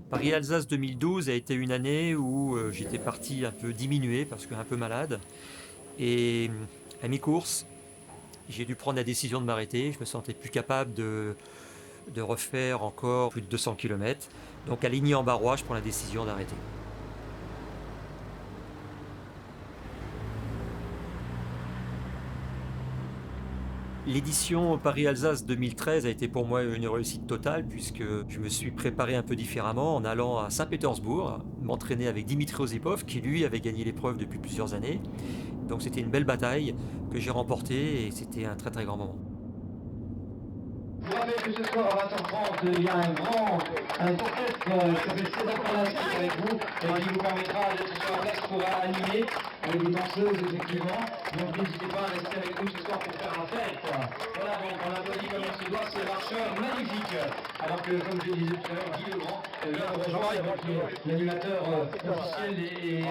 Paris-Alsace 2012 a été une année où j'étais parti un peu diminué parce que un peu malade. Et à mi-course, j'ai dû prendre la décision de m'arrêter. Je me sentais plus capable de refaire encore plus de 200 km. Donc à Ligny-en-Barrois, je prends la décision d'arrêter. L'édition Paris-Alsace 2013 a été pour moi une réussite totale puisque je me suis préparé un peu différemment en allant à Saint-Pétersbourg, m'entraîner avec Dimitri Ozipov qui lui avait gagné l'épreuve depuis plusieurs années. Donc c'était une belle bataille que j'ai remportée et c'était un très très grand moment. Je vous rappelle que ce soir à 20h30, il y a un grand orchestre qui s'appelle César Parnassique avec vous et qui vous permettra d'être sur la place pour animer avec des danseuses effectivement. Donc n'hésitez pas à rester avec nous ce soir pour faire la fête. Voilà, donc on applaudit comme il se doit ces marcheurs magnifiques. Alors que comme je disais tout à l'heure, Guy Legrand vient de rejoindre avec l'animateur officiel et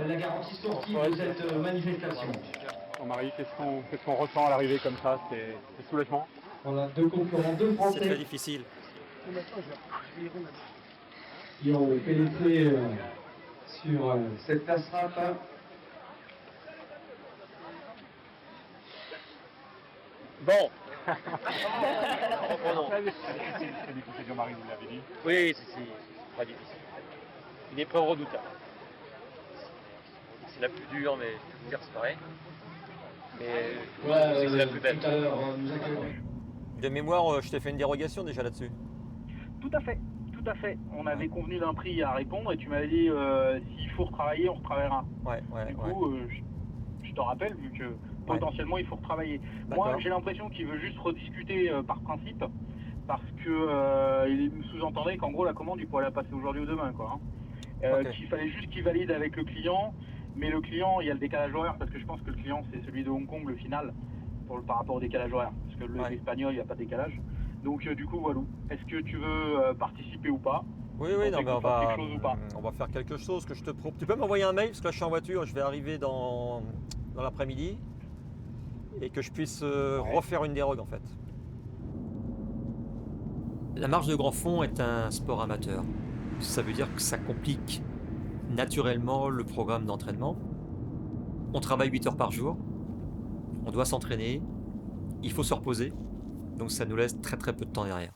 la garantie sportive de cette manifestation. Jean-Marie, qu'est-ce qu'on ressent à l'arrivée comme ça? C'est soulagement? Voilà, deux concurrents, deux C'est très Français difficile. qui ont pénétré sur cette place rap. Bon. C'est difficile, Jean-Marie, vous l'avez dit. Oui, c'est très difficile. Une épreuve redoutable. C'est la plus dure, mais je peux vous dire c'est pareil. Mais c'est la plus belle. Tout à l'heure, nous accueillons. De mémoire, je t'ai fait une dérogation déjà là-dessus. Tout à fait, tout à fait. On avait convenu d'un prix à répondre et tu m'avais dit s'il faut retravailler, on retravaillera. Ouais. Du coup, je te rappelle, vu que potentiellement il faut retravailler. Moi, j'ai l'impression qu'il veut juste rediscuter par principe, parce que il me sous-entendait qu'en gros la commande il pourrait la passer aujourd'hui ou demain, quoi. Qu'il fallait juste qu'il valide avec le client, mais le client, il y a le décalage horaire, parce que je pense que le client c'est celui de Hong Kong, le final, par rapport au décalage horaire, parce que l'espagnol, il n'y a pas de décalage. Donc du coup, voilà. Est-ce que tu veux participer ou pas? Oui, non, mais on va faire quelque chose que je te propose. Tu peux m'envoyer un mail parce que là je suis en voiture, je vais arriver dans l'après-midi et que je puisse refaire une dérogue en fait. La marche de grand fond est un sport amateur. Ça veut dire que ça complique naturellement le programme d'entraînement. On travaille 8 heures par jour, on doit s'entraîner, il faut se reposer, donc ça nous laisse très très peu de temps derrière.